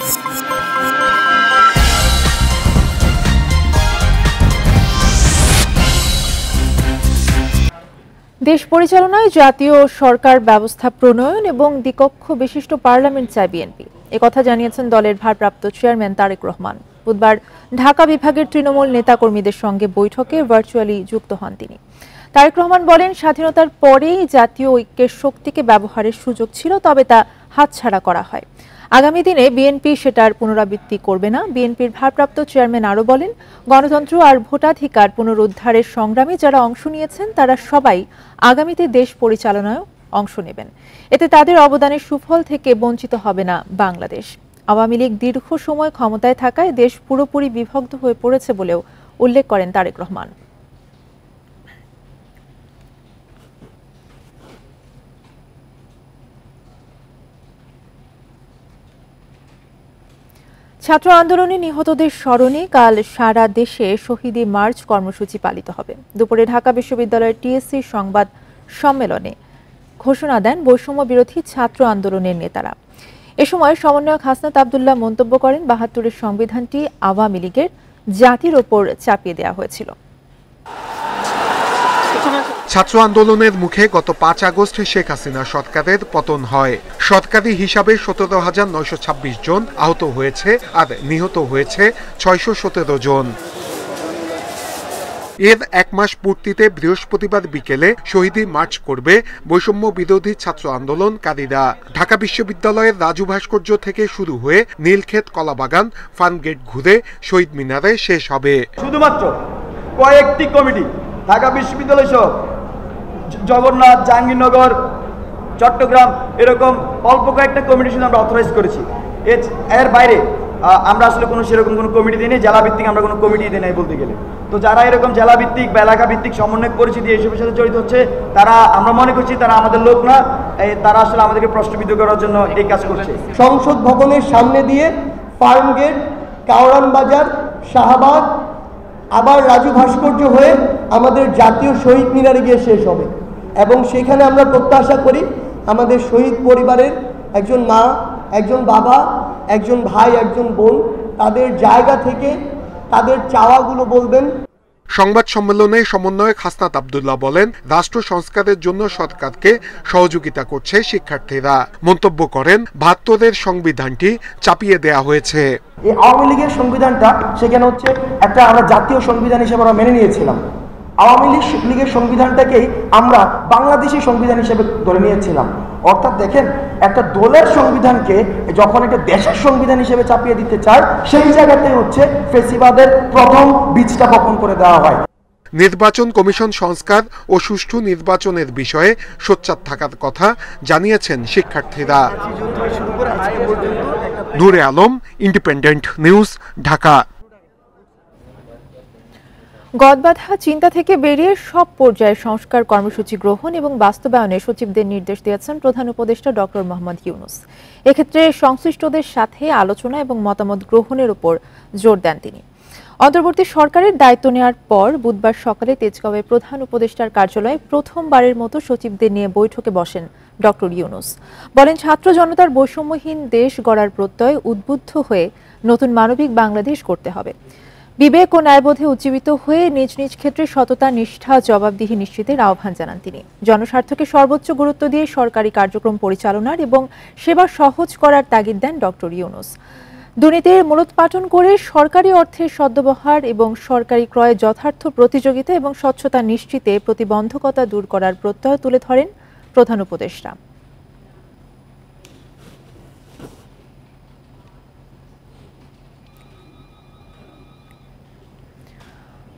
দেশ পরিচালনায় জাতীয় সরকার ব্যবস্থা প্রণয়ন এবং দ্বিকক্ষ বিশিষ্ট পার্লামেন্ট চায় বিএনপি। একথা জানিয়েছেন দলের ভারপ্রাপ্ত চেয়ারম্যান তারেক রহমান। বুধবার ঢাকা বিভাগের তৃণমূল নেতাকর্মীদের সঙ্গে বৈঠকে ভার্চুয়ালি যুক্ত হন তিনি। তারেক রহমান বলেন, স্বাধীনতার পরেই জাতীয় ঐক্যের শক্তিকে ব্যবহারের সুযোগ ছিল, তবে তা হাতছাড়া করা হয়। আগামী দিনে বিএনপি সেটার পুনরাবৃত্তি করবে না। বিএনপির ভারপ্রাপ্ত চেয়ারম্যান আরও বলেন, গণতন্ত্র আর ভোটাধিকার পুনরুদ্ধারের সংগ্রামে যারা অংশ নিয়েছেন তারা সবাই আগামীতে দেশ পরিচালনায়ও অংশ নেবেন। এতে তাদের অবদানের সুফল থেকে বঞ্চিত হবে না বাংলাদেশ। আওয়ামী লীগ দীর্ঘ সময় ক্ষমতায় থাকায় দেশ পুরোপুরি বিভক্ত হয়ে পড়েছে বলেও উল্লেখ করেন তারেক রহমান। ছাত্র আন্দোলনে নিহতদের স্মরণে কাল সারা দেশে শহীদি মার্চ কর্মসূচি পালিত হবে। দুপুরে ঢাকা বিশ্ববিদ্যালয়ের টিএসসি সংবাদ সম্মেলনে ঘোষণা দেন বৈষম্য বিরোধী ছাত্র আন্দোলনের নেতারা। এ সময় সমন্বয়ক হাসনাত আব্দুল্লাহ মন্তব্য করেন, ৭২-এর সংবিধানটি আওয়ামী লীগের জাতির ওপর চাপিয়ে দেওয়া হয়েছিল। ছাত্র আন্দোলনের মুখে গত ৫ আগস্ট শেখ হাসিনা সরকারের পতন হয়। সরকারি হিসাবে ১৭,৯২৬ জন আহত হয়েছে আর নিহত হয়েছে ৬১৭ জন। এর এক মাস পূর্তিতে বৃহস্পতিবার বিকেলে শহীদি মার্চ করবে বৈষম্য বিরোধী ছাত্র আন্দোলনকারীরা। ঢাকা বিশ্ববিদ্যালয়ের রাজু ভাস্কর্য থেকে শুরু হয়ে নীলক্ষেত, কলাবাগান, ফার্মগেট ঘুরে শহীদ মিনারে শেষ হবে। শুধুমাত্র কয়েকটি কমিটি ঢাকা বিশ্ববিদ্যালয় সহ জগন্নাথ, জাহাঙ্গীরনগর, চট্টগ্রাম এরকম অল্প কয়েকটা কমিটি শুধু আমরা অথরাইজ করেছি। এর বাইরে আমরা আসলে সেরকম কোনো কমিটি দিই নাই। জেলাভিত্তিক আমরা কোনো কমিটি দিই নাই বলতে গেলে। তো যারা এরকম জেলাভিত্তিক বা এলাকা ভিত্তিক সমন্বয় পরিচিতি এইসবের সাথে জড়িত হচ্ছে, তারা আমরা মনে করছি তারা আমাদের লোক না, তারা আসলে আমাদেরকে প্রশ্নবিদ্ধ করার জন্য এই কাজ করছে। সংসদ ভবনের সামনে দিয়ে ফার্মগেট, কাওরান বাজার, শাহবাগ, আবার রাজু ভাস্কর্য হয়ে আমাদের জাতীয় শহীদ মিনারে গিয়ে শেষ হবে। এবং সেখানে আমরা প্রত্যাশা করি আমাদের শহীদ পরিবারের একজন মা, একজন বাবা, একজন ভাই, একজন বোন তাদের জায়গা থেকে তাদের চাওয়াগুলো বলবেন। সংবাদ সম্মেলনে সমন্বয়ক হাসনাত আব্দুল্লাহ বলেন, রাষ্ট্র সংস্কারের জন্য সরকারকে সহযোগিতা করছে শিক্ষার্থীরা। মন্তব্য করেন, ৭২-এর সংবিধানটি চাপিয়ে দেয়া হয়েছে। এই আওয়ামী লীগের সংবিধানটা সেখানে একটা আমরা জাতীয় সংবিধান হিসেবে আমরা মেনে নিয়েছিলাম। আওয়ামী লীগের সংবিধানটাকেই আমরা বাংলাদেশি সংবিধান হিসেবে ধরে নিয়েছিলাম। অর্থাৎ দেখেন, একটা দলের সংবিধানকে যখন একটা দেশের সংবিধান হিসেবে চাপিয়ে দিতে চায়, সেই জায়গাতে ফেসিবাদের প্রথম বীজটা বপন করে দেওয়া হয়। নির্বাচন কমিশন সংস্কার ও সুষ্ঠু নির্বাচনের বিষয়ে সোচ্চার থাকার কথা জানিয়েছেন শিক্ষার্থীরা। নূরে আলম, ইন্ডিপেন্ডেন্ট নিউজ, ঢাকা। গদবাঁধা চিন্তা থেকে বেরিয়ে সব পর্যায়ে সংস্কার কর্মসূচি গ্রহণ এবং বাস্তবায়নে সচিবদের নির্দেশ দিয়েছেন প্রধান উপদেষ্টা ডক্টর মোহাম্মদ ইউনূস। এক্ষেত্রে সংশ্লিষ্টদের সাথে আলোচনা এবং মতামত গ্রহণের উপর জোর দেন তিনি। অন্তর্বর্তী সরকারের দায়িত্ব নেওয়ার পর বুধবার সকালে তেজগাঁওয়ে প্রধান উপদেষ্টার কার্যালয়ে প্রথমবারের মতো সচিবদের নিয়ে বৈঠকে বসেন ডক্টর ইউনূস। বলেন, ছাত্র জনতার বৈষম্যহীন দেশ গড়ার প্রত্যয় উদ্বুদ্ধ হয়ে নতুন মানবিক বাংলাদেশ করতে হবে। বিবেক ও ন্যায়বোধে উজ্জীবিত হয়ে নিজ নিজ ক্ষেত্রে সততা, নিষ্ঠা, জবাবদিহি নিশ্চিতের আহ্বান জানান তিনি। জনস্বার্থকে সর্বোচ্চ গুরুত্ব দিয়ে সরকারি কার্যক্রম পরিচালনার এবং সেবা সহজ করার তাগিদ দেন ডক্টর ইউনূস। দুর্নীতির মূলোৎপাটন করে সরকারি অর্থের সদ্ব্যবহার এবং সরকারি ক্রয়ে যথার্থ প্রতিযোগিতা এবং স্বচ্ছতা নিশ্চিতে প্রতিবন্ধকতা দূর করার প্রত্যয় তুলে ধরেন প্রধান উপদেষ্টা।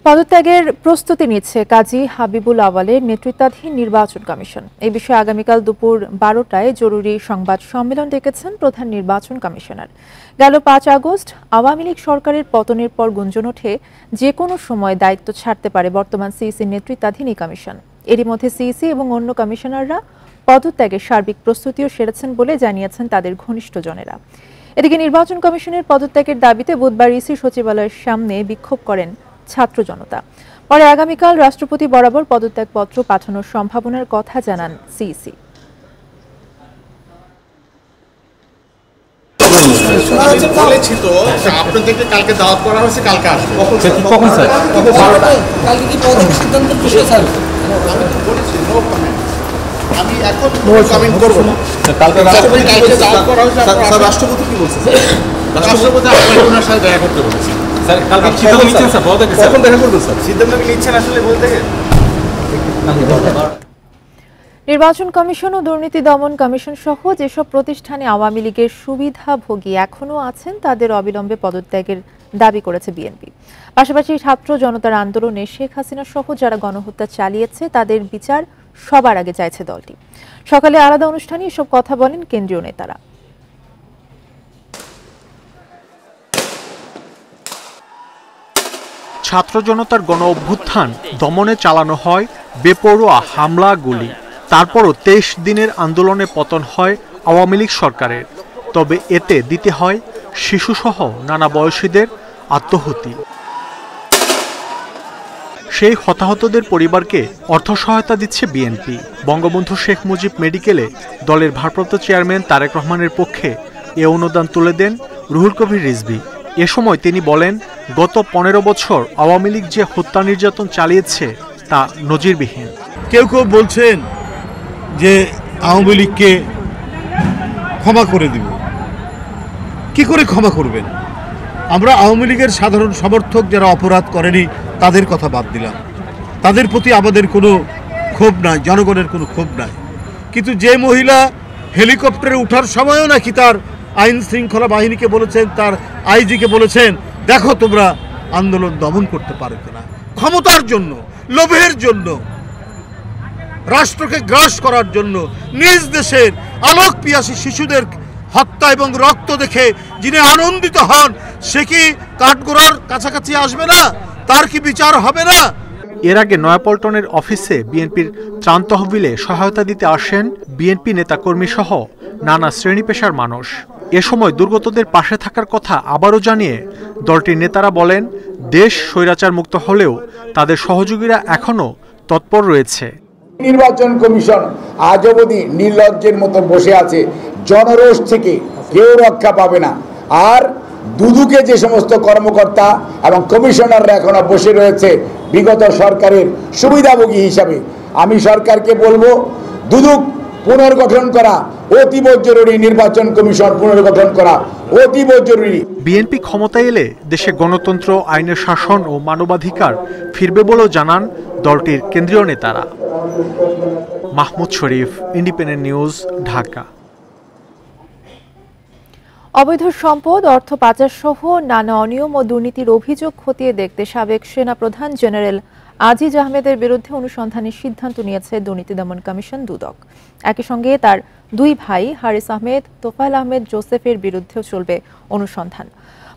পদত্যাগের প্রস্তুতি নিচ্ছে কাজী হাবিবুল আওয়ালের নেতৃত্বাধীন নির্বাচন কমিশন। এই বিষয়ে আগামীকাল দুপুর ১২টায় জরুরি সংবাদ সম্মেলন ডেকেছেন প্রধান নির্বাচন কমিশনার। গেল ৫ আগস্ট আওয়ামী লীগ সরকারের পতনের পর গুঞ্জন ওঠে যে কোনো সময় দায়িত্ব ছাড়তে পারে বর্তমান সিইসির নেতৃত্বাধীন এই কমিশন। এরই মধ্যে সিইসি এবং অন্য কমিশনাররা পদত্যাগের সার্বিক প্রস্তুতিও সেরেছেন বলে জানিয়েছেন তাদের ঘনিষ্ঠজনেরা। এদিকে নির্বাচন কমিশনের পদত্যাগের দাবিতে বুধবার ইসি সচিবালয়ের সামনে বিক্ষোভ করেন ছাত্র জনতা। পরে আগামীকাল রাষ্ট্রপতি বরাবর পদত্যাগপত্র পাঠানোর সম্ভাবনার কথা জানান সিইসি। বলেছি তো যে আপনাদেরকে কালকে দাওয়াত করা হয়েছে, কালকে আসবে। কখন স্যার? কালকে কি পদক্ষেপ সিদ্ধান্ত বিষয় স্যার? আমি তো বলেছি নো কমেন্ট, আমি এখন কমেন্ট করবো না। কালকে কালকে দাওয়াত করা হয়েছে, রাষ্ট্রপতি কি বলছে? রাষ্ট্রপতি আপনার ওনার সাথে দেখা করতে বলেছি। স্যার কালকে সিদ্ধান্ত নিচ্ছেন স্যার? কখন দেখা করবেন স্যার? সিদ্ধান্ত কি নিচ্ছেন আসলে বলতে গেলে? নির্বাচন কমিশন ও দুর্নীতি দমন কমিশন সহ যেসব প্রতিষ্ঠানে আওয়ামী লীগের সুবিধাভোগী এখনও আছেন তাদের অবিলম্বে পদত্যাগের দাবি করেছে বিএনপি। পাশাপাশি ছাত্র জনতার আন্দোলনে শেখ হাসিনা সহ যারা গণহত্যা চালিয়েছে তাদের বিচার সবার আগে চাইছে দলটি। সকালে আলাদা অনুষ্ঠানে এসব কথা বলেন কেন্দ্রীয় নেতারা। ছাত্র জনতার গণ অভ্যুত্থান দমনে চালানো হয় বেপরোয়া হামলা গুলি, তারপরও 23 দিনের আন্দোলনে পতন হয় আওয়ামী লীগ সরকারের। তবে এতে দিতে হয় শিশুসহ নানা বয়সীদের আত্মহতি। সেই হতাহতদের পরিবারকে অর্থ সহায়তা দিচ্ছে বিএনপি। বঙ্গবন্ধু শেখ মুজিব মেডিকেলে দলের ভারপ্রাপ্ত চেয়ারম্যান তারেক রহমানের পক্ষে এ অনুদান তুলে দেন রুহুল কবির রিজভী। এ সময় তিনি বলেন, গত 15 বছর আওয়ামী লীগ যে হত্যা নির্যাতন চালিয়েছে তা নজিরবিহীন। কেউ কেউ বলছেন যে আওয়ামী লীগকে ক্ষমা করে দিব। কি করে ক্ষমা করবেন? আমরা আওয়ামী লীগের সাধারণ সমর্থক যারা অপরাধ করেনি তাদের কথা বাদ দিলাম, তাদের প্রতি আমাদের কোনো ক্ষোভ নাই, জনগণের কোনো ক্ষোভ নাই। কিন্তু যে মহিলা হেলিকপ্টারে ওঠার সময়ও নাকি তার আইন শৃঙ্খলা বাহিনীকে বলেছেন, তার আইজিকে বলেছেন, দেখো তোমরা আন্দোলন দমন করতে পারো কিনা, ক্ষমতার জন্য, লোভের জন্য, রাষ্ট্রকে গ্রাস করার জন্য নিজ দেশের আলোক পিয়াসী শিশুদের হত্যা এবং রক্ত দেখে যিনি আনন্দিত হন, সে কি কাঠগোড়ার কাছাকাছি আসবে না? তার কি বিচার হবে না? এর আগে নয়াপল্টনের অফিসে বিএনপির ত্রাণ তহবিলে সহায়তা দিতে আসেন বিএনপি নেতাকর্মী সহ নানা শ্রেণী পেশার মানুষ। এ সময় দুর্গতদের পাশে থাকার কথা আবারও জানিয়ে দলটির নেতারা বলেন, দেশ স্বৈরাচার মুক্ত হলেও তাদের সহযোগীরা এখনও তৎপর রয়েছে। নির্বাচন কমিশন আজ অবধি নির্লজ্জের মতো বসে আছে, জনরোষ থেকে কেউ রক্ষা পাবে না। আর দুদুকে যে সমস্ত কর্মকর্তা এবং কমিশনাররা এখনো বসে রয়েছে বিগত সরকারের সুবিধাভোগী হিসাবে, আমি সরকারকে বলবো দুদুক পুনর্গঠন করা অতীব জরুরি, নির্বাচন কমিশন পুনর্গঠন করা অতীব জরুরি। বিএনপি ক্ষমতায় এলে দেশে গণতন্ত্র, আইনের শাসন ও মানবাধিকার ফিরবে বলেও জানান দলটির কেন্দ্রীয় নেতারা। মাহমুদ শরীফ, ইন্ডিপেন্ডেন্ট নিউজ, ঢাকা। অবৈধ সম্পদ, অর্থ পাচার সহ নানা অনিয়ম ও দুর্নীতির অভিযোগ খতিয়ে দেখতে সাবেক সেনাপ্রধান জেনারেল আজিজ আহমেদের বিরুদ্ধে অনুসন্ধানের সিদ্ধান্ত নিয়েছে দুর্নীতি দমন কমিশন দুদক। একই সঙ্গে তার দুই ভাই হারিস আহমেদ, তোফায়েল আহমেদ জোসেফের বিরুদ্ধেও চলবে অনুসন্ধান।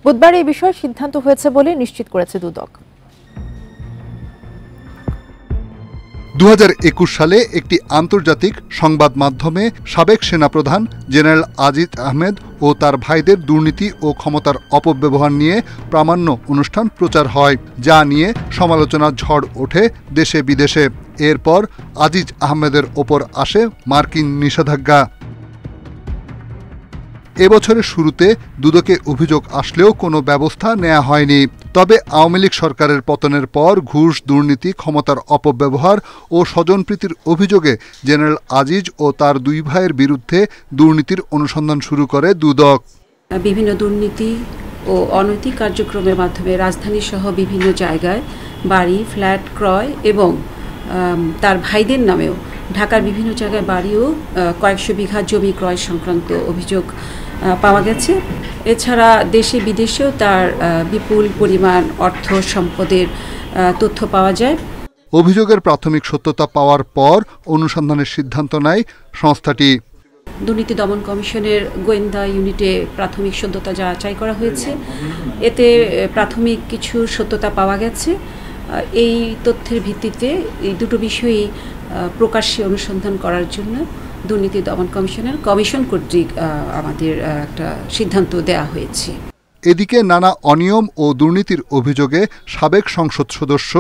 বুধবার এই বিষয়ে সিদ্ধান্ত হয়েছে বলে নিশ্চিত করেছে দুদক। 2021 সালে একটি আন্তর্জাতিক সংবাদ মাধ্যমে সাবেক সেনাপ্রধান জেনারেল আজিজ আহমেদ ও তার ভাইদের দুর্নীতি ও ক্ষমতার অপব্যবহার নিয়ে প্রামাণ্য অনুষ্ঠান প্রচার হয়, যা নিয়ে সমালোচনার ঝড় ওঠে দেশে বিদেশে। এরপর আজিজ আহমেদের ওপর আসে মার্কিন নিষেধাজ্ঞা। এবছরের শুরুতে দুদকে অভিযোগ আসলেও কোনো ব্যবস্থা নেওয়া হয়নি। তবে আওয়ামী লীগ সরকারের পতনের পর ঘুষ, দুর্নীতি, ক্ষমতার অপব্যবহার ও স্বজনপ্রীতির অভিযোগে জেনারেল আজিজ ও তার দুই ভাইয়ের বিরুদ্ধে দুর্নীতির অনুসন্ধান শুরু করে দুদক। বিভিন্ন দুর্নীতি ও অনৈতিক কার্যক্রমের মাধ্যমে রাজধানী সহ বিভিন্ন জায়গায় বাড়ি, ফ্ল্যাট ক্রয় এবং তার ভাইদের নামেও ঢাকার বিভিন্ন জায়গায় বাড়িও কয়েকশো বিঘা জমি ক্রয় সংক্রান্ত অভিযোগ পাওয়া গেছে। এছাড়া দেশে বিদেশেও তার বিপুল পরিমাণ অর্থ সম্পদের তথ্য পাওয়া যায়। অভিযোগের প্রাথমিক সত্যতা পাওয়ার পর অনুসন্ধানের সিদ্ধান্ত নেয় সংস্থাটি। দুর্নীতি দমন কমিশনের গোয়েন্দা ইউনিটে প্রাথমিক সত্যতা যাচাই করা হয়েছে। এতে প্রাথমিক কিছু সত্যতা পাওয়া গেছে। এই তথ্যের ভিত্তিতে এই দুটো বিষয়ই প্রকাশ্যে অনুসন্ধান করার জন্য দুর্নীতি দমন কমিশন কর্তৃক আমাদের একটা সিদ্ধান্ত দেওয়া হয়েছে। এদিকে নানা অনিয়ম ও দুর্নীতির অভিযোগে সাবেক সংসদ সদস্য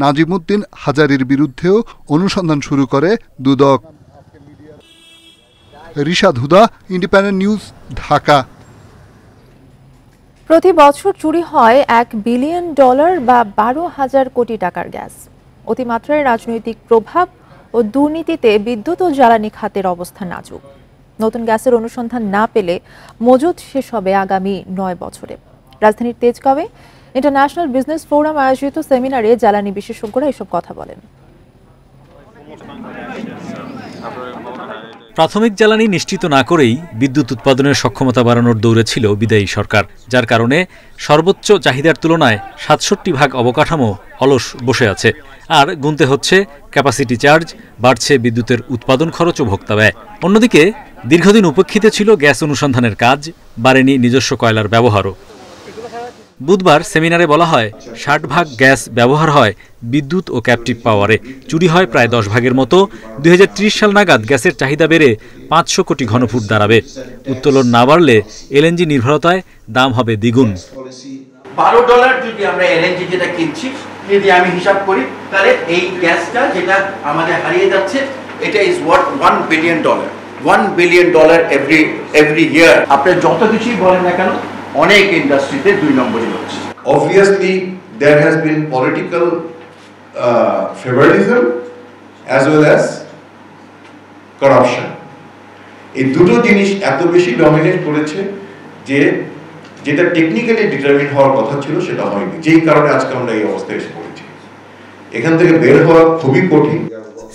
নাজিমুদ্দিন হাজারীর বিরুদ্ধেও অনুসন্ধান শুরু করে দুদক। রিশাদ হুদা, ইন্ডিপেন্ডেন্ট নিউজ, ঢাকা। প্রতি বছর চুরি হয় $1 বিলিয়ন বা 12,000 কোটি টাকার গ্যাস। অতিমাত্রায় রাজনৈতিক প্রভাব ও দুর্নীতিতে বিদ্যুৎ ও জ্বালানি খাতের অবস্থা নাজুক। নতুন গ্যাসের অনুসন্ধান না পেলে মজুদ শেষ হবে আগামী 9 বছরে। রাজধানীর তেজগাঁওয়ে ইন্টারন্যাশনাল বিজনেস ফোরাম আয়োজিত সেমিনারে জ্বালানি বিশেষজ্ঞরা এসব কথা বলেন। প্রাথমিক জ্বালানি নিশ্চিত না করেই বিদ্যুৎ উৎপাদনের সক্ষমতা বাড়ানোর দৌড়ে ছিল বিদায়ী সরকার, যার কারণে সর্বোচ্চ চাহিদার তুলনায় ৬৭% অবকাঠামো অলস বসে আছে। আর গুনতে হচ্ছে ক্যাপাসিটি চার্জ, বাড়ছে বিদ্যুতের উৎপাদন খরচ ও ভোক্তা ব্যয়। অন্যদিকে দীর্ঘদিন উপেক্ষিত ছিল গ্যাস অনুসন্ধানের কাজ, বাড়েনি নিজস্ব কয়লার ব্যবহারও। বুধবার সেমিনারে বলা হয় ৬০% গ্যাস ব্যবহার হয় বিদ্যুৎ ও ক্যাপটিভ পাওয়ারে, চুরি হয় প্রায় 10% মতো। 2030 সাল নাগাদ গ্যাসের চাহিদা বেড়ে 500 কোটি ঘনফুট দাঁড়াবে। উত্তোলন না বাড়লে এলএনজি নির্ভরতায় দাম হবে দ্বিগুণ। $12 যদি আমরা এলএনজি যেটা কিনছি, যদি আমি হিসাব করি, তাহলে এই গ্যাসটা যেটা আমাদের হারিয়ে যাচ্ছে, এটা is worth $1 billion. $1 billion every year. আপনি যত কিছুই বলেন না কেন, অনেক ইন্ডাস্ট্রিতে 2 নম্বরই হচ্ছে। Obviously, there has been political favoritism as well as corruption. এই দুটো জিনিস এত বেশি ডমিনেট করেছে যে যেটা টেকনিক্যালি ডিটারমিন হওয়ার কথা ছিল সেটা হয়নি, যেই কারণে আজকে আমরা এই অবস্থায় এসে পড়েছি। এখান থেকে বের হওয়া খুবই কঠিন।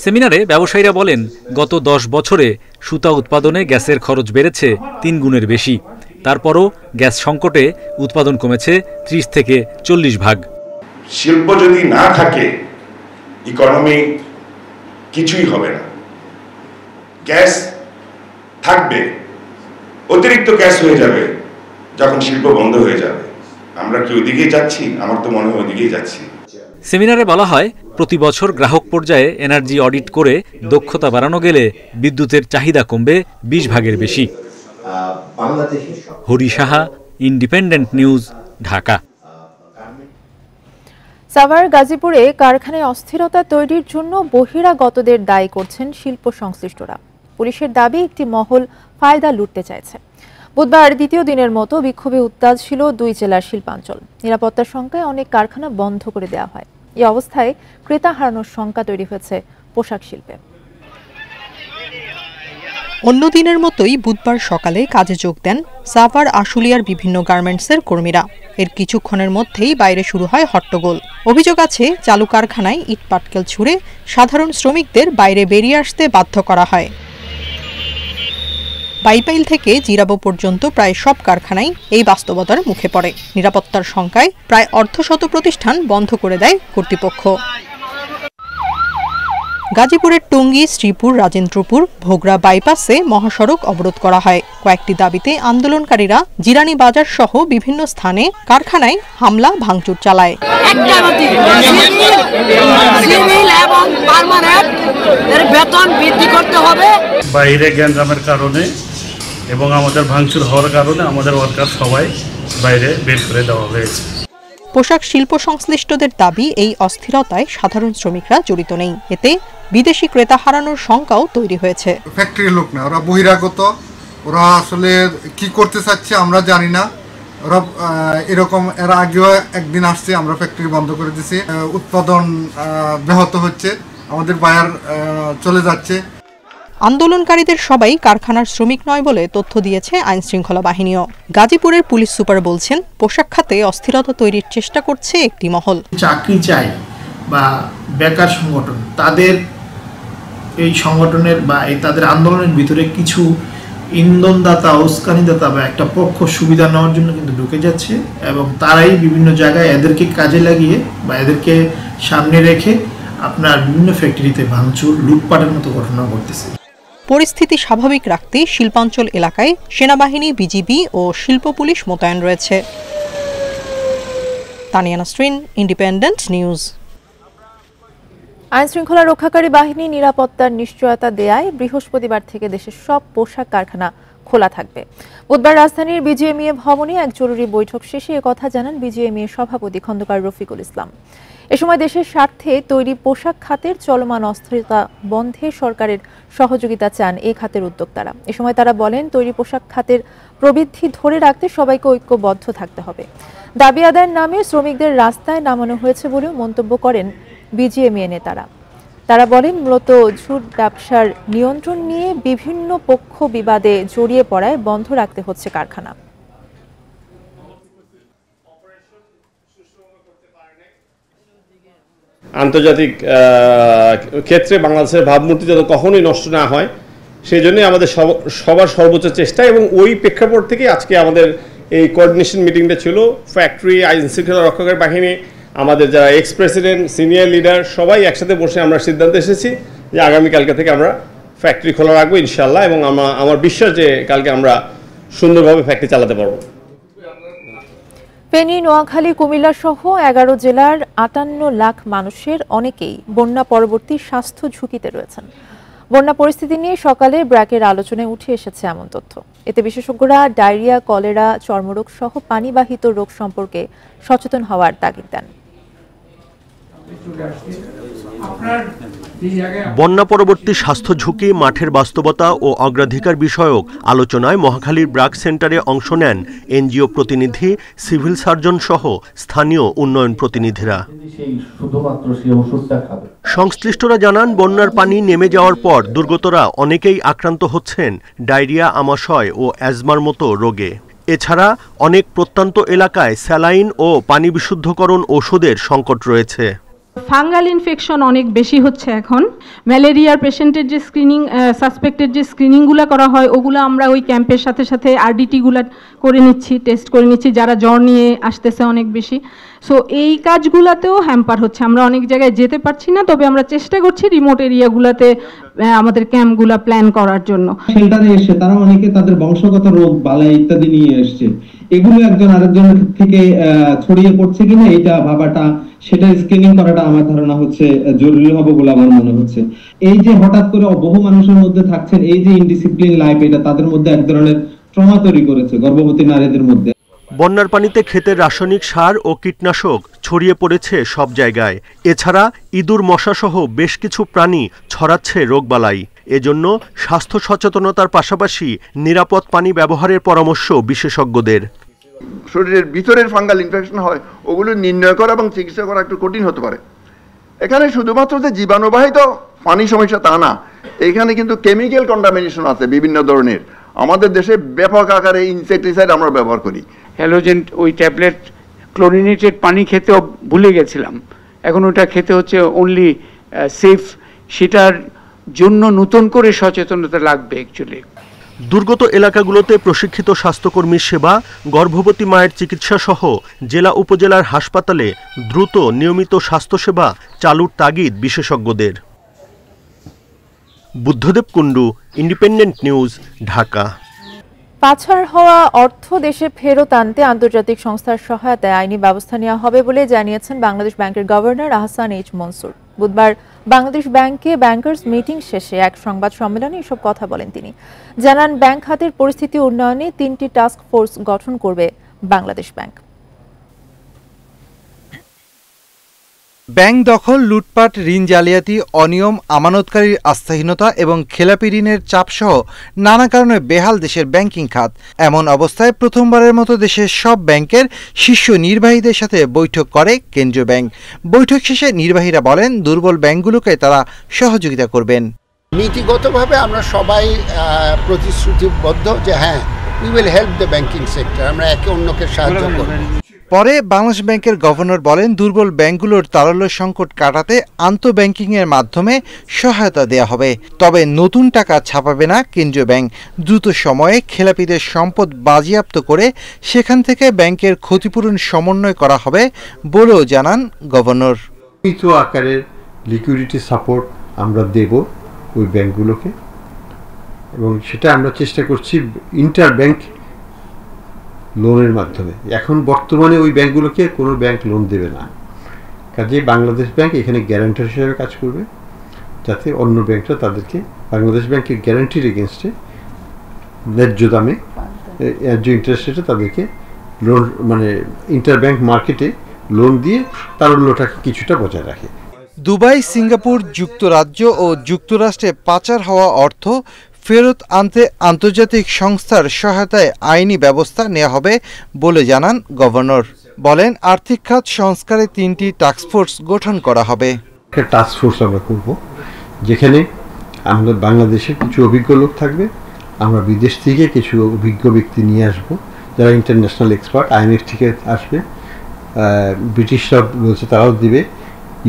সেমিনারে ব্যবসায়ীরা বলেন, গত 10 বছরে সুতা উৎপাদনে গ্যাসের খরচ বেড়েছে 3 গুণের বেশি। তারপরও গ্যাস সংকটে উৎপাদন কমেছে 30 থেকে 40%। শিল্প যদি না থাকে, ইকোনমি কিছুই হবে না। গ্যাস থাকবে, অতিরিক্ত গ্যাস হয়ে যাবে যখন শিল্প বন্ধ হয়ে যাবে। আমরা কি ওইদিকেই যাচ্ছি? আমার তো মনে হয় ওইদিকেই যাচ্ছি। সেমিনারে বলা হয়, প্রতি বছর গ্রাহক পর্যায়ে এনার্জি অডিট করে দক্ষতা বাড়ানো গেলে বিদ্যুতের চাহিদা কমবে 20% বেশি। Hari Saha, independent news, Dhaka. সাভার গাজীপুরে কারখানায় অস্থিরতা তৈরির জন্য বহিরাগতদের দায়ী করছেন শিল্প সংশ্লিষ্টরা। পুলিশের দাবি, একটি মহল ফায়দা লুটতে চাইছে। বুধবার দ্বিতীয় দিনের মতো বিক্ষোভে উত্তাল ছিল 2 জেলার শিল্পাঞ্চল। নিরাপত্তার শঙ্কায় অনেক কারখানা বন্ধ করে দেওয়া হয়। এই অবস্থায় ক্রেতা হারানোর শঙ্কা তৈরি হয়েছে পোশাক শিল্পে। অন্য দিনের মতোই বুধবার সকালে কাজে যোগ দেন সাভার আশুলিয়ার বিভিন্ন গার্মেন্টসের কর্মীরা। এর কিছুক্ষণের মধ্যেই বাইরে শুরু হয় হট্টগোল। অভিযোগ আছে, চালু কারখানায় ইট পাটকেল ছুঁড়ে সাধারণ শ্রমিকদের বাইরে বেরিয়ে আসতে বাধ্য করা হয়। বাইপাইল থেকে জিরাবো পর্যন্ত প্রায় সব কারখানাই এই বাস্তবতার মুখে পড়ে। নিরাপত্তার শঙ্কায় প্রায় অর্ধশত প্রতিষ্ঠান বন্ধ করে দেয় কর্তৃপক্ষ। গাজীপুরের টঙ্গী, শ্রীপুর, রাজেন্দ্রপুর, ভোগড়া বাইপাসে মহাসড়ক অবরোধ করা হয়। কয়েকটি দাবিতে আন্দোলনকারীরা জিরানি বাজার সহ বিভিন্ন স্থানে কারখানায় হামলা ভাঙচুর চালায়। বেতন বৃদ্ধি করতে হবে। বাইরে গ্যাঞ্জামের কারণে এবং আমাদের ভাঙচুর হওয়ার কারণে আমাদের ওয়ার্কার সবাই বাইরে বের করে দেওয়া হয়েছে। পোশাক শিল্প সংশ্লিষ্টদের দাবি, এই অস্থিরতায় সাধারণ শ্রমিকরা জড়িত নেই। এতে বিদেশি ক্রেতা হারানোর শঙ্কাও তৈরি হয়েছে। ফ্যাক্টরির লোক না, ওরা বহিরাগত। ওরা আসলে কি করতে চাচ্ছে আমরা জানি না। ওরা এরকম এর আগেও একদিন আসছে, আমরা ফ্যাক্টরি বন্ধ করে দিছি। উৎপাদন ব্যাহত হচ্ছে, আমাদের বায়ার চলে যাচ্ছে। আন্দোলনকারীদের সবাই কারখানার শ্রমিক নয় বলে তথ্য দিয়েছে আইনশৃঙ্খলা বাহিনীও। গাজীপুরের পুলিশ সুপার বলছেন, পোশাক খাতে অস্থিরতা তৈরির চেষ্টা করছে একটি মহল। চাকরি চাই বা বেকার সংগঠন, তাদের এই সংগঠনের বা তাদের আন্দোলনের ভিতরে কিছু ইন্ধনদাতা, উস্কানিদাতা বা একটা পক্ষ সুবিধা নেওয়ার জন্য কিন্তু ঢুকে যাচ্ছে এবং তারাই বিভিন্ন জায়গায় এদেরকে কাজে লাগিয়ে বা এদেরকে সামনে রেখে আপনার বিভিন্ন ফ্যাক্টরিতে ভাঙচুর, লুটপাটের মতো ঘটনা ঘটতেছে। পরিস্থিতি স্বাভাবিক রাখতে শিল্পাঞ্চল এলাকায় সেনাবাহিনী, বিজিবি ও শিল্প পুলিশ মোতায়েন রয়েছে। Tania Nasrin, independent news. আইনশৃঙ্খলা রক্ষাকারী বাহিনী নিরাপত্তার নিশ্চয়তা দেয়ায় বৃহস্পতিবার থেকে দেশের সব পোশাক কারখানা খোলা থাকবে। বুধবার রাজধানীর বিজিএমইএ ভবনে এক জরুরি বৈঠক শেষে একথা জানান বিজিএমইএ সভাপতি খন্দকার রফিকুল ইসলাম। এ সময় দেশের স্বার্থে তৈরি পোশাক খাতের চলমান অস্থিরতা বন্ধে সরকারের সহযোগিতা চান এ খাতের উদ্যোক্তারা। এ সময় তারা বলেন, তৈরি পোশাক খাতের প্রবৃদ্ধি ধরে রাখতে সবাইকে ঐক্যবদ্ধ থাকতে হবে। দাবি আদায়ের নামে শ্রমিকদের রাস্তায় নামানো হয়েছে বলেও মন্তব্য করেন বিজিএমইএ নেতারা। তারা বলেন, মূলত ঝুট ব্যবসার নিয়ন্ত্রণ নিয়ে বিভিন্ন পক্ষ বিবাদে জড়িয়ে পড়ায় বন্ধ রাখতে হচ্ছে কারখানা। আন্তর্জাতিক ক্ষেত্রে বাংলাদেশের ভাবমূর্তি যাতে কখনোই নষ্ট না হয়, সেই জন্যই আমাদের সবার সর্বোচ্চ চেষ্টা, এবং ওই প্রেক্ষাপট থেকে আজকে আমাদের এই কোঅর্ডিনেশন মিটিংটা ছিল। ফ্যাক্টরি, আইন শৃঙ্খলা রক্ষাকারী বাহিনী, আমাদের যারা এক্স প্রেসিডেন্ট, সিনিয়র লিডার, সবাই একসাথে বসে আমরা সিদ্ধান্ত এসেছি যে আগামীকালকে থেকে আমরা ফ্যাক্টরি খোলা রাখবো ইনশাল্লাহ, এবং আমার বিশ্বাস যে কালকে আমরা সুন্দরভাবে ফ্যাক্টরি চালাতে পারবো। ফেনী, নোয়াখালী, কুমিল্লা সহ 11 জেলার 58 লাখ মানুষের অনেকেই বন্যা পরবর্তী স্বাস্থ্য ঝুঁকিতে রয়েছেন। বন্যা পরিস্থিতি নিয়ে সকালে ব্র্যাকের আলোচনায় উঠে এসেছে এমন তথ্য। এতে বিশেষজ্ঞরা ডায়রিয়া, কলেরা, চর্মরোগ সহ পানিবাহিত রোগ সম্পর্কে সচেতন হওয়ার তাগিদ দেন। বন্যা পরবর্তী স্বাস্থ্য ঝুঁকি, মাঠের বাস্তবতা ও অগ্রাধিকার বিষয়ক আলোচনায় মহাখালীর ব্র্যাক সেন্টারে অংশ নেন এনজিও প্রতিনিধি, সিভিল সার্জন সহ স্থানীয় উন্নয়ন প্রতিনিধিরা। সংশ্লিষ্টরা জানান, বন্যার পানি নেমে যাওয়ার পর দুর্গতরা অনেকেই আক্রান্ত হচ্ছেন ডায়রিয়া, আমাশয় ও অ্যাজমার মতো রোগে। এছাড়া অনেক প্রত্যন্ত এলাকায় স্যালাইন ও পানি বিশুদ্ধকরণ ওষুধের সংকট রয়েছে। ফাঙ্গাল ইনফেকশন অনেক বেশি হচ্ছে এখন। ম্যালেরিয়ার পেশেন্টের যে স্ক্রিনিং, সাসপেক্টেড যে স্ক্রিনিংগুলো করা হয়, ওগুলো আমরা ওই ক্যাম্পের সাথে সাথে আরডিটিগুলো করে নিচ্ছি, টেস্ট করে নিচ্ছি যারা জ্বর নিয়ে আসতেছে অনেক বেশি। সো এই কাজগুলোতেও হ্যাম্পার হচ্ছে। আমরা অনেক জায়গায় যেতে পারছি না, তবে আমরা চেষ্টা করছি রিমোট এরিয়াগুলোতে আমাদের ক্যাম্পগুলো প্ল্যান করার জন্য। শেল্টারে এসে তারা অনেকে তাদের বংশগত রোগ, বালাই ইত্যাদি নিয়ে এসছে। এগুলো একজন আরেকজনের থেকে ছড়িয়ে পড়ছে কিনা এটা ভাবাটা, সেটা স্ক্রিনিং করাটা আমার ধারণা হচ্ছে জরুরি হবে বলে আমার মনে হচ্ছে। এই যে হঠাৎ করে বহু মানুষের মধ্যে থাকছেন, এই যে ইনডিসিপ্লিন লাইফ, এটা তাদের মধ্যে এক ধরনের ট্রমা তৈরি করেছে গর্ভবতী নারীদের মধ্যে। বন্যার পানিতে ক্ষেতের রাসায়নিক সার ও কীটনাশক ছড়িয়ে পড়েছে সব জায়গায়। এছাড়া ইঁদুর, মশা সহ বেশ কিছু প্রাণী ছড়াচ্ছে রোগবালাই। এজন্য স্বাস্থ্য সচেতনতার পাশাপাশি নিরাপদ পানি ব্যবহারের পরামর্শ বিশেষজ্ঞদের। শরীরের ভিতরের ফাঙ্গাল ইনফেকশন হয়, ওগুলো নির্ণয় করা এবং চিকিৎসা করা একটু কঠিন হতে পারে। এখানে শুধুমাত্র যে জীবাণুবাহিত পানি সমস্যা তা না, এখানে কিন্তু কেমিক্যাল কন্টামিনেশন আছে বিভিন্ন ধরনের। আমাদের দেশে ব্যাপক আকারে ইনসেক্টিসাইড আমরা ব্যবহার করি। হ্যালোজেন ওই ট্যাবলেট ক্লোরিনেটেড পানি খেতেও ভুলে গেছিলাম, এখন ওটা খেতে হচ্ছে অনলি সেফ। সেটার জন্য নতুন করে সচেতনতা লাগবে অ্যাকচুয়ালি। দুর্গত এলাকাগুলোতে প্রশিক্ষিত স্বাস্থ্যকর্মীর সেবা, গর্ভবতী মায়ের চিকিৎসা সহ জেলা উপজেলার হাসপাতালে দ্রুত নিয়মিত স্বাস্থ্যসেবা চালুর তাগিদ বিশেষজ্ঞদের। Buddhadeb Kundu, independent news, Dhaka. পাচার হওয়া অর্থ দেশে ফেরত আনতে আন্তর্জাতিক সংস্থার সহায়তায় আইনি ব্যবস্থা নেওয়া হবে বলে জানিয়েছেন বাংলাদেশ ব্যাংকের গভর্নর আহসান এইচ মনসুর। বুধবার বাংলাদেশ ব্যাংকে ব্যাংকার্স মিটিং শেষে এক সংবাদ সম্মেলনে এসব কথা বলেন তিনি। জানান, ব্যাংক খাতের পরিস্থিতি উন্নয়নে 3টি টাস্ক ফোর্স গঠন করবে বাংলাদেশ ব্যাংক। ব্যাংক দখল, লুটপাট, ঋণ জালিয়াতি, অনিয়ম, আমানতকারীর আস্থাহীনতা এবং খেলাপি ঋণের চাপসহ নানা কারণে বেহাল দেশের ব্যাংকিং খাত। এমন অবস্থায় প্রথমবারের মতো দেশের সব ব্যাংকের শীর্ষ নির্বাহীদের সাথে বৈঠক করে কেন্দ্রীয় ব্যাংক। বৈঠক শেষে নির্বাহীরা বলেন, দুর্বল ব্যাংকগুলোকে তারা সহযোগিতা করবেন। নীতিগতভাবে আমরা সবাই প্রতিশ্রুতিবদ্ধ যে হ্যাঁ, we will help the banking sector, আমরা একে অন্যকে সাহায্য করব। পরে বাংলাদেশ ব্যাংকের গভর্নর বলেন, দুর্বল ব্যাংকগুলোর তারল্য সংকট কাটাতে আন্তঃব্যাংকিংয়ের মাধ্যমে সহায়তা দেওয়া হবে। তবে নতুন টাকা ছাপাবে না কেন্দ্রীয় ব্যাংক। দ্রুত সময়ে খেলাপিদের সম্পদ বাজেয়াপ্ত করে সেখান থেকে ব্যাংকের ক্ষতিপূরণ সমন্বয় করা হবে বলেও জানান গভর্নর। কিছু আকারের লিকুইডিটি সাপোর্ট আমরা দেব ওই ব্যাংকগুলোকে, এবং সেটা আমরা চেষ্টা করছি ইন্টার ব্যাংক লোনের মাধ্যমে। এখন বর্তমানে ওই ব্যাংকগুলোকে কোনো ব্যাংক লোন দেবে না, কাজে বাংলাদেশ ব্যাংক এখানে গ্যারান্টার হিসেবে কাজ করবে, যাতে অন্য ব্যাংকরা তাদেরকে বাংলাদেশ ব্যাংকের গ্যারান্টির এগেনস্টে ন্যায্য দামে ন্যায্য ইন্টারেস্ট রেটে তাদেরকে লোন মানে ইন্টারব্যাংক মার্কেটে লোন দিয়ে তারল্যটাকে কিছুটা বজায় রাখে। দুবাই, সিঙ্গাপুর, যুক্তরাজ্য ও যুক্তরাষ্ট্রে পাচার হওয়া অর্থ ফেরত আনতে আন্তর্জাতিক সংস্থার সহায়তায় আইনি ব্যবস্থা নেওয়া হবে বলে জানান গভর্নর। বলেন, আর্থিক খাত সংস্কারে 3টি টাস্কফোর্স গঠন করা হবে। একটা টাস্কফোর্স আমরা করব, যেখানে আমাদের বাংলাদেশের কিছু অভিজ্ঞ লোক থাকবে, আমরা বিদেশ থেকে কিছু অভিজ্ঞ ব্যক্তি নিয়ে আসব যারা ইন্টারন্যাশনাল এক্সপার্ট, IMF থেকে আসবে, ব্রিটিশরা বলছে তারাও দিবে,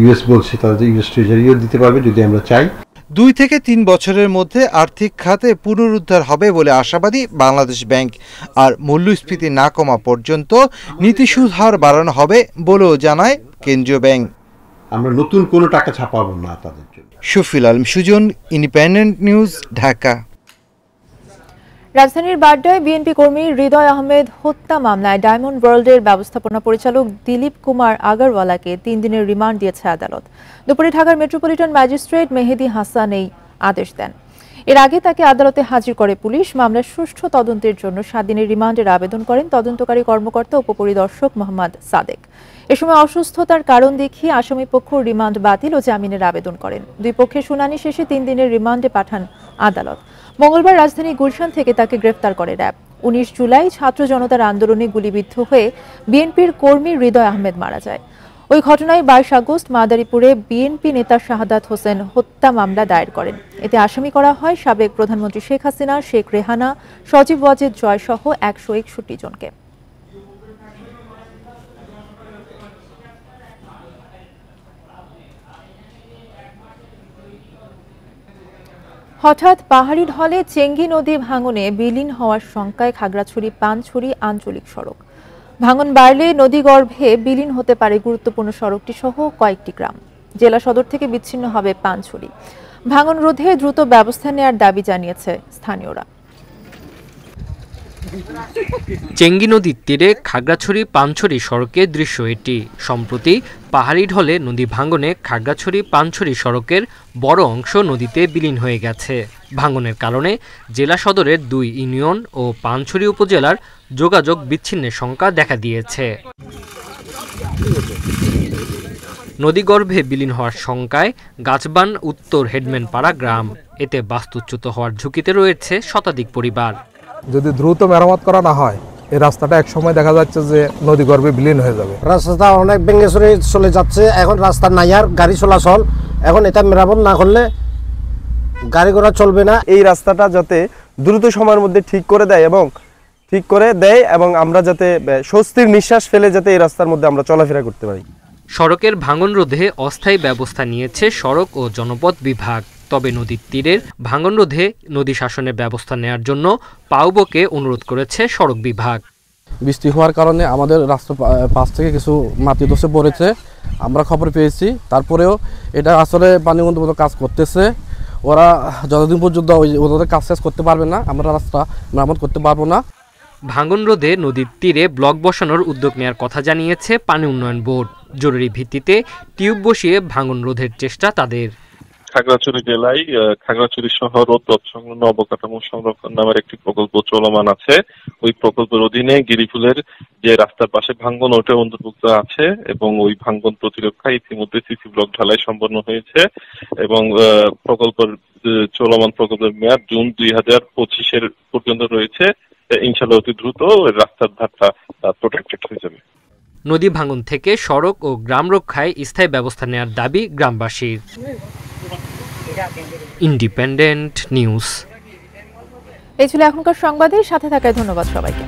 US বলছে তাদের US ট্রেজারিও দিতে পারবে যদি আমরা চাই। 2 থেকে 3 বছরের মধ্যে আর্থিক খাতে পুনরুদ্ধার হবে বলে আশাবাদী বাংলাদেশ ব্যাংক। আর মূল্যস্ফীতি না কমা পর্যন্ত নীতি সুদ হার বাড়ানো হবে বলেও জানায় কেন্দ্রীয় ব্যাংক। আমরা নতুন কোনো টাকা ছাপাবো না তাদের জন্য। Shafil Alam Sujan, Independent news, Dhaka. রাজধানীর বাড্ডায় বিএনপি কর্মী হৃদয় আহমেদ হত্যা মামলায় ডায়মন্ড ওয়ার্ল্ডের ব্যবস্থাপনা পরিচালক দিলীপ কুমার আগরওয়ালাকে 3 দিনের রিমান্ড দিয়েছে আদালত। দুপুরে ঢাকার মেট্রোপলিটন ম্যাজিস্ট্রেট মেহেদী হাসান এই আদেশ দেন। এর আগে তাকে আদালতে হাজির করে পুলিশ। মামলার সুষ্ঠু তদন্তের জন্য 7 দিনের রিমান্ডের আবেদন করেন তদন্তকারী কর্মকর্তা উপপরিদর্শক মোহাম্মদ সাদেক। এ সময় অসুস্থতার কারণ দেখিয়ে আসামি পক্ষ রিমান্ড বাতিল ও জামিনের আবেদন করেন। দুই পক্ষের শুনানি শেষে 3 দিনের রিমান্ডে পাঠান আদালত। মঙ্গলবার রাজধানী গুলশান থেকে তাকে গ্রেফতার করে র্যাব। 19 জুলাই ছাত্র জনতার আন্দোলনে গুলিবিদ্ধ হয়ে বিএনপির কর্মী হৃদয় আহমেদ মারা যায়। ওই ঘটনায় 22 আগস্ট মাদারীপুরে বিএনপি নেতা শাহাদাত হোসেন হত্যা মামলা দায়ের করেন। এতে আসামি করা হয় সাবেক প্রধানমন্ত্রী শেখ হাসিনা, শেখ রেহানা, সজীব ওয়াজেদ জয় সহ 161 জনকে। হঠাৎ পাহাড়ি ঢলে চেঙ্গি নদী ভাঙনে বিলীন হওয়ার শঙ্কায় খাগড়াছড়ি পানছড়ি আঞ্চলিক সড়ক। ভাঙন বাড়লে নদীগর্ভে বিলীন হতে পারে গুরুত্বপূর্ণ সড়কটি সহ কয়েকটি গ্রাম। জেলা সদর থেকে বিচ্ছিন্ন হবে পানছড়ি। ভাঙন রোধে দ্রুত ব্যবস্থা নেওয়ার দাবি জানিয়েছে স্থানীয়রা। চেঙ্গি নদীর তীরে খাগড়াছড়ি পানছড়ি সড়কের দৃশ্য এটি। সম্প্রতি পাহাড়ি ঢলে নদী ভাঙনে খাগড়াছড়ি পানছড়ি সড়কের বড় অংশ নদীতে বিলীন হয়ে গেছে। ভাঙনের কারণে জেলা সদরের 2 ইউনিয়ন ও পানছড়ি উপজেলার যোগাযোগ বিচ্ছিন্নের শঙ্কা দেখা দিয়েছে। নদীগর্ভে বিলীন হওয়ার শঙ্কায় গাছবান উত্তর হেডম্যানপাড়া গ্রাম। এতে বাস্তুচ্যুত হওয়ার ঝুঁকিতে রয়েছে শতাধিক পরিবার। যদি দ্রুত মেরামত করা না হয় এই রাস্তাটা এক সময় দেখা যাচ্ছে যে নদীগর্ভে বিলীন হয়ে যাবে। রাস্তাটা অনেক ভেঙে চলে যাচ্ছে, এখন রাস্তা নাই আর গাড়ি চলাচল। এখন এটা মেরামত না করলে গাড়ি ঘোড়া চলবে না। এই রাস্তাটা যাতে দ্রুত সময়ের মধ্যে ঠিক করে দেয় এবং আমরা যাতে স্বস্তির নিঃশ্বাস ফেলে যাতে এই রাস্তার মধ্যে আমরা চলাফেরা করতে পারি। সড়কের ভাঙন রোধে অস্থায়ী ব্যবস্থা নিয়েছে সড়ক ও জনপথ বিভাগ। তবে নদীর তীরের ভাঙন রোধে নদী শাসনের ব্যবস্থা নেওয়ার জন্য পাউবোকে অনুরোধ করেছে সড়ক বিভাগ। বৃষ্টি হওয়ার কারণে আমাদের রাস্তার পাশ থেকে কিছু মাটি ধসে পড়েছে, আমরা খবর পেয়েছি। তারপরেও এটা আসলে পানি বন্ধ কাজ করতেছে। ওরা যতদিন পর্যন্ত ওদের কাজ শেষ করতে পারবে না, আমরা রাস্তা মেরামত করতে পারবো না। ভাঙন রোধে নদীর তীরে ব্লক বসানোর উদ্যোগ নেওয়ার কথা জানিয়েছে পানি উন্নয়ন বোর্ড। জরুরি ভিত্তিতে টিউব বসিয়ে ভাঙন রোধের চেষ্টা তাদের। খাগড়াছড়ি জেলায় খাগড়াছড়ি শহর ও তৎসংলগ্ন অবকাঠামো সংরক্ষণ নামের একটি প্রকল্প চলমান আছে। ওই প্রকল্পের অধীনে গিরিফুলের যে রাস্তার পাশে ভাঙ্গন ওটা অন্তর্ভুক্ত আছে এবং ওই ভাঙ্গন প্রতিরক্ষায় ইতিমধ্যে সিসি ব্লক ঢালাই সম্পন্ন হয়েছে এবং চলমান প্রকল্পের মেয়াদ জুন 2025 পর্যন্ত রয়েছে। ইনশাআল্লাহ অতি দ্রুত রাস্তার ধারটা প্রোটেক্টেড হয়ে যাবে। নদী ভাঙন থেকে সড়ক ও গ্রাম রক্ষায় স্থায়ী ব্যবস্থা নেওয়ার দাবি গ্রামবাসীর। Independent news. এই ছিল এখনকার সংবাদের সাথে থাকায় ধন্যবাদ সবাইকে।